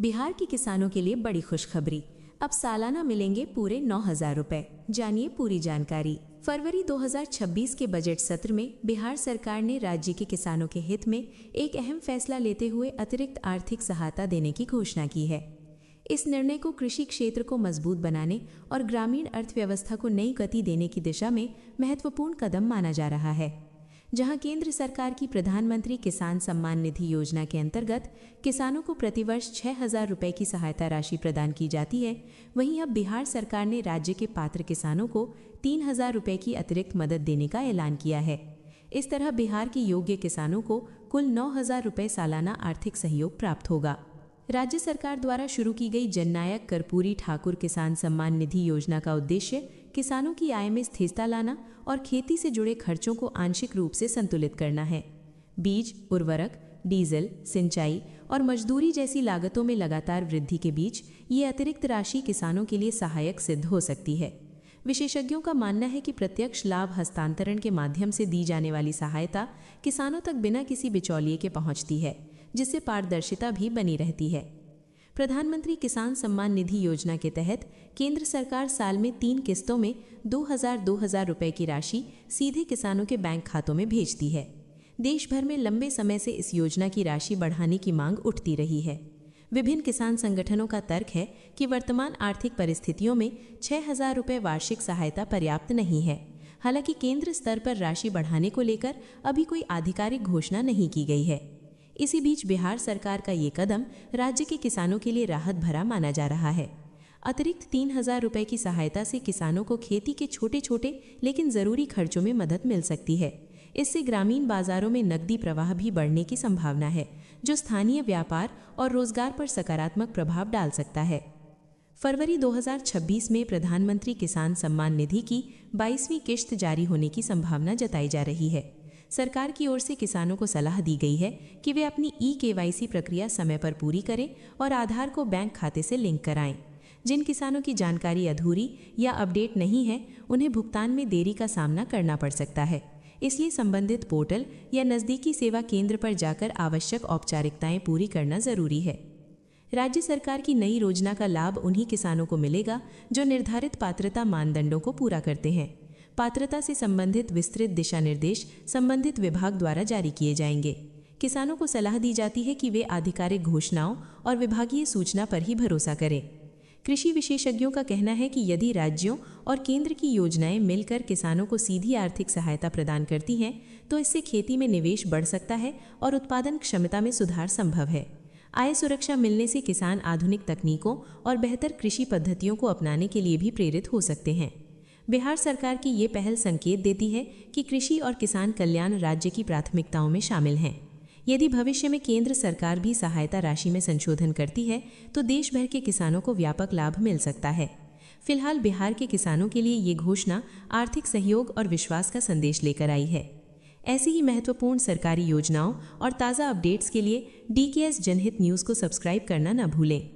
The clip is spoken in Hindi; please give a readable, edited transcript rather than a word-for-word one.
बिहार के किसानों के लिए बड़ी खुशखबरी। अब सालाना मिलेंगे पूरे 9,000 रुपए। जानिए पूरी जानकारी। फरवरी 2026 के बजट सत्र में बिहार सरकार ने राज्य के किसानों के हित में एक अहम फैसला लेते हुए अतिरिक्त आर्थिक सहायता देने की घोषणा की है। इस निर्णय को कृषि क्षेत्र को मजबूत बनाने और ग्रामीण अर्थव्यवस्था को नई गति देने की दिशा में महत्वपूर्ण कदम माना जा रहा है। जहां केंद्र सरकार की प्रधानमंत्री किसान सम्मान निधि योजना के अंतर्गत किसानों को प्रतिवर्ष 6,000 रुपए की सहायता राशि प्रदान की जाती है, वहीं अब बिहार सरकार ने राज्य के पात्र किसानों को 3,000 रुपए की अतिरिक्त मदद देने का ऐलान किया है। इस तरह बिहार के योग्य किसानों को कुल 9,000 रुपए सालाना आर्थिक सहयोग प्राप्त होगा। राज्य सरकार द्वारा शुरू की गई जननायक कर्पूरी ठाकुर किसान सम्मान निधि योजना का उद्देश्य किसानों की आय में स्थिरता लाना और खेती से जुड़े खर्चों को आंशिक रूप से संतुलित करना है। बीज, उर्वरक, डीजल, सिंचाई और मजदूरी जैसी लागतों में लगातार वृद्धि के बीच ये अतिरिक्त राशि किसानों के लिए सहायक सिद्ध हो सकती है। विशेषज्ञों का मानना है कि प्रत्यक्ष लाभ हस्तांतरण के माध्यम से दी जाने वाली सहायता किसानों तक बिना किसी बिचौलिए के पहुंचती है, जिससे पारदर्शिता भी बनी रहती है। प्रधानमंत्री किसान सम्मान निधि योजना के तहत केंद्र सरकार साल में 3 किस्तों में 2,000 रुपए की राशि सीधे किसानों के बैंक खातों में भेजती है। देश भर में लंबे समय से इस योजना की राशि बढ़ाने की मांग उठती रही है। विभिन्न किसान संगठनों का तर्क है कि वर्तमान आर्थिक परिस्थितियों में 6,000 रुपए वार्षिक सहायता पर्याप्त नहीं है। हालांकि केंद्र स्तर पर राशि बढ़ाने को लेकर अभी कोई आधिकारिक घोषणा नहीं की गई है। इसी बीच बिहार सरकार का ये कदम राज्य के किसानों के लिए राहत भरा माना जा रहा है। अतिरिक्त 3,000 रुपए की सहायता से किसानों को खेती के छोटे छोटे लेकिन ज़रूरी खर्चों में मदद मिल सकती है। इससे ग्रामीण बाजारों में नकदी प्रवाह भी बढ़ने की संभावना है, जो स्थानीय व्यापार और रोजगार पर सकारात्मक प्रभाव डाल सकता है। फरवरी 2026 में प्रधानमंत्री किसान सम्मान निधि की 22वीं किश्त जारी होने की संभावना जताई जा रही है। सरकार की ओर से किसानों को सलाह दी गई है कि वे अपनी KYC प्रक्रिया समय पर पूरी करें और आधार को बैंक खाते से लिंक कराएं। जिन किसानों की जानकारी अधूरी या अपडेट नहीं है, उन्हें भुगतान में देरी का सामना करना पड़ सकता है। इसलिए संबंधित पोर्टल या नज़दीकी सेवा केंद्र पर जाकर आवश्यक औपचारिकताएं पूरी करना जरूरी है। राज्य सरकार की नई योजना का लाभ उन्हीं किसानों को मिलेगा जो निर्धारित पात्रता मानदंडों को पूरा करते हैं। पात्रता से संबंधित विस्तृत दिशा निर्देश संबंधित विभाग द्वारा जारी किए जाएंगे। किसानों को सलाह दी जाती है कि वे आधिकारिक घोषणाओं और विभागीय सूचना पर ही भरोसा करें। कृषि विशेषज्ञों का कहना है कि यदि राज्यों और केंद्र की योजनाएं मिलकर किसानों को सीधी आर्थिक सहायता प्रदान करती हैं, तो इससे खेती में निवेश बढ़ सकता है और उत्पादन क्षमता में सुधार संभव है। आय सुरक्षा मिलने से किसान आधुनिक तकनीकों और बेहतर कृषि पद्धतियों को अपनाने के लिए भी प्रेरित हो सकते हैं। बिहार सरकार की ये पहल संकेत देती है कि कृषि और किसान कल्याण राज्य की प्राथमिकताओं में शामिल हैं। यदि भविष्य में केंद्र सरकार भी सहायता राशि में संशोधन करती है, तो देश भर के किसानों को व्यापक लाभ मिल सकता है। फिलहाल बिहार के किसानों के लिए ये घोषणा आर्थिक सहयोग और विश्वास का संदेश लेकर आई है। ऐसी ही महत्वपूर्ण सरकारी योजनाओं और ताज़ा अपडेट्स के लिए DKS जनहित न्यूज़ को सब्सक्राइब करना न भूलें।